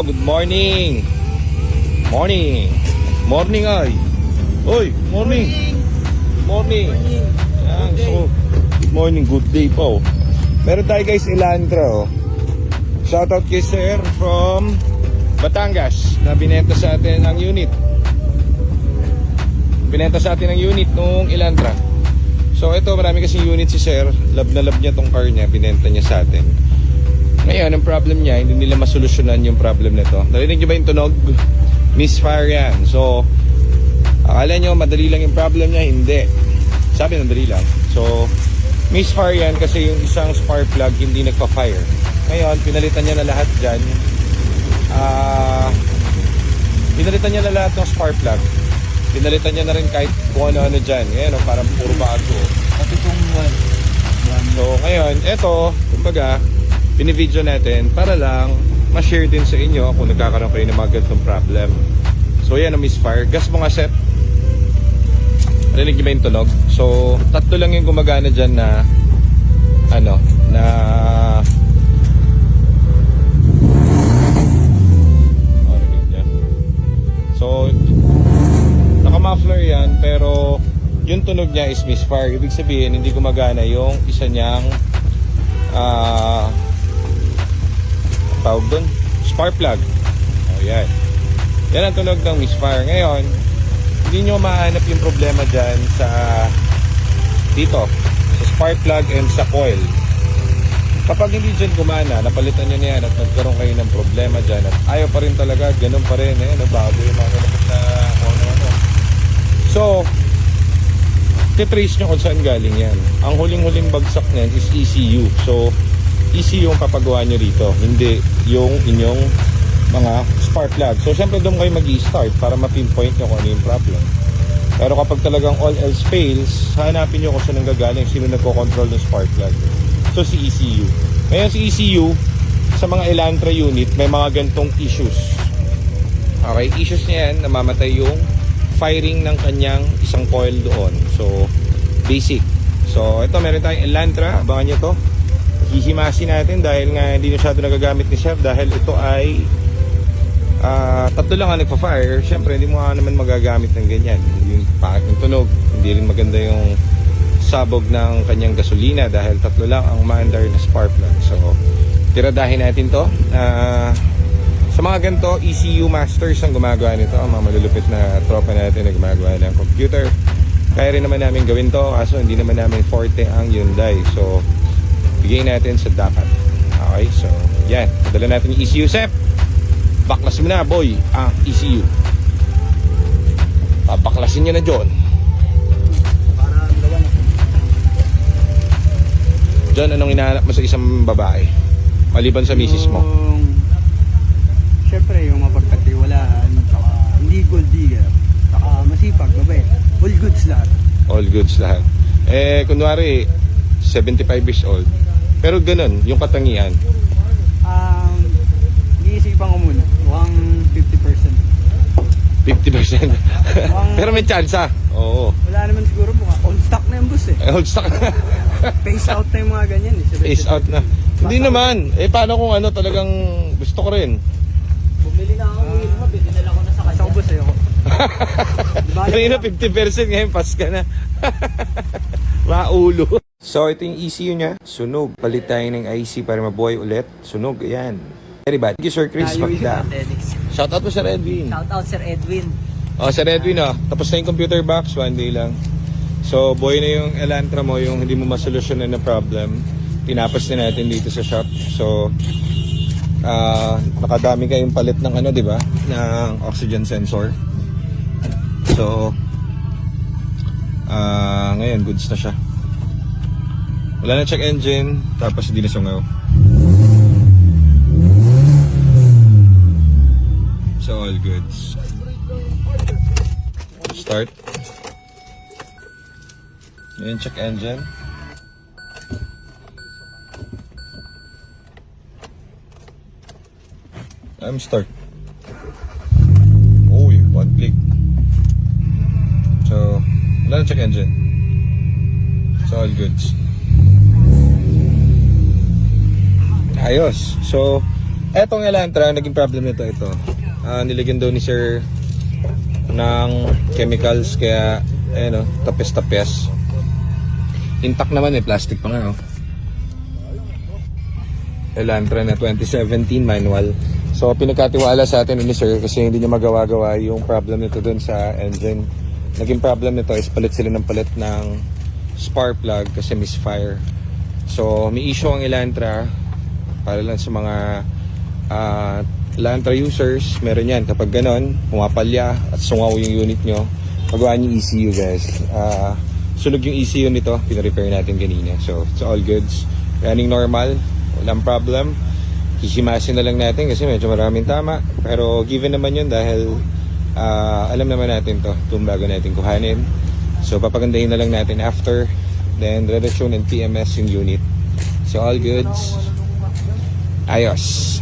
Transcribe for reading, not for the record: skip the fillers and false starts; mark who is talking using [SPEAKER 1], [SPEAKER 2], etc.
[SPEAKER 1] good morning. Morning. Morning ay. Oy, morning. Morning. Yan, so, good morning, good day po. Meron tayo guys, Elantra. Shoutout kay Sir from Batangas na binenta sa atin ang unit. Binenta sa atin ang unit nung Elantra. So ito, marami kasing unit si Sir. Love na love niya tong car niya. Binenta niya sa atin. Ngayon, ang problem niya, hindi nila masolusyonan yung problem nito. Narinig niyo ba yung tunog? Misfire yan. So, akala nyo madali lang yung problem niya? Hindi. Sabi madali lang. So, misfire yan kasi yung isang spark plug hindi nagpa-fire. Ngayon, pinalitan niya na lahat dyan. Pinalitan niya na lahat ng spark plug. Pinalitan niya na rin kahit kung ano-ano dyan. Ngayon, parang puro bago.
[SPEAKER 2] Pati itong one.
[SPEAKER 1] So, ngayon, eto, kumbaga, binivideo natin para lang ma-share din sa inyo kung nagkakaroon kayo ng mga ganitong problem. So, yan ang misfire. Gas mo nga, Sep. Marinig niyo ba yung tunog? So, tatlo lang yung gumagana dyan na marinig niya. So, naka-muffler yan, pero yung tunog niya is misfire. Ibig sabihin, hindi gumagana yung isa niyang tawag doon, spark plug. O yan. Yan ang tunog ng misfire. Ngayon, hindi nyo mahanap yung problema dyan sa dito, sa spark plug and sa coil. Kapag hindi dyan gumana, napalitan nyo niyan at nagkaroon kayo ng problema dyan at ayaw pa rin talaga, ganun pa rin, bago yung mga kalapit na ano. So, titrace nyo kung saan galing yan. Ang huling-huling bagsak niyan is ECU. So, ECU yung papagawa nyo rito, hindi yung inyong mga spark plug. So, syempre doon kayo mag-i-start para ma-pinpoint nyo kung ano yung problem. Pero kapag talagang all else fails, hanapin nyo kung saan nanggagaling, sino nagko-control ng spark plug. So, si ECU. Ngayon, si ECU, sa mga Elantra unit, may mga gantong issues. Okay, issues niya yan, namamatay yung firing ng kanyang isang coil doon. So, basic. So, ito, meron tayong Elantra. Abangan nyo to. Hihimasin natin dahil nga hindi masyado nagagamit ni Chef dahil ito ay tatlo lang ang nagpa-fire. Siyempre, hindi mo naman magagamit ng ganyan. Yung pangit ng tunog, hindi rin maganda yung sabog ng kanyang gasolina dahil tatlo lang ang maandar na spark plug. So, tiradahin natin to. Sa mga ganito, ECU masters ang gumagawa nito. Ang mga malulupit na tropa natin na gumagawa ng computer. Kaya rin naman namin gawin to, kaso hindi naman namin forte ang Hyundai. So, bigay natin sa dapat. Okay, so, yan. Dala natin yung ECU, Sep. Baklasin mo na, boy, ang ECU. Pabaklasin nyo na, John. John, anong hinahanap mo sa isang babae? Maliban sa misis mo?
[SPEAKER 2] Siyempre, yung mapagkatiwalaan, saka hindi gold digger, saka masipag, babae. All goods lahat.
[SPEAKER 1] All goods lahat. Kunwari, 75 years old. Pero ganun, yung katangian.
[SPEAKER 2] Iisipan ko muna. Mukhang 50%.
[SPEAKER 1] 50%. Pero may chance ah. Oo.
[SPEAKER 2] Wala naman siguro mukha. Old stock na yung bus eh.
[SPEAKER 1] Old stock.
[SPEAKER 2] Phase out na yung mga ganyan eh.
[SPEAKER 1] Phase out na. Hindi naman. Paano kung talagang gusto ko rin?
[SPEAKER 2] Bumili na ako wheel mo. Dinala ko na sa kanya. Sa bus eh ako.
[SPEAKER 1] Kanina 50%, ngayon pas ka na. Maulo. So, ito yung ECU niya. Sunog. Palit tayo ng IC para mabuhay ulit. Sunog. Ayan. Very bad. Thank you, Sir Chris. Magda. Shoutout po, Sir Edwin.
[SPEAKER 2] Shoutout, Sir Edwin.
[SPEAKER 1] Oh, Sir Edwin, tapos na yung computer box. One day lang. So, buhay na yung Elantra mo, yung hindi mo masolusyonan na problem. Tinapos na natin dito sa shop. So, nakadami kayong palit ng di ba? Ng oxygen sensor. So, ngayon, goods na siya. Wala na check engine, tapos hindi na sungaw. So, all goods. Start. Ngayon, check engine. Start. Oh, one click. So, wala na check engine. So, all goods. Ayos. So, Etong Elantra, naging problem nito ito. Nilagyan daw ni Sir ng chemicals kaya ayun, tapes-tapes. Intact naman plastic pa nga. Elantra na 2017 manual. So pinagkatiwala sa atin ni Sir kasi hindi niya magawa-gawa yung problem nito dun sa engine. Naging problem nito is palit sila ng palit ng spark plug kasi misfire. So may issue ang Elantra para lang sa mga Elantra users. Meron yan kapag ganon, pumapalya at sungaw yung unit nyo, magawa nyo ECU guys. Sunog yung ECU nito, pinarepair natin kanina. So it's all goods, running normal, walang problem. Hihimasin na lang natin kasi medyo maraming tama, pero given naman yun dahil alam naman natin itong bago natin kuhanin. So papagandahin na lang natin after, then reduction and PMS yung unit. So all goods, ayos.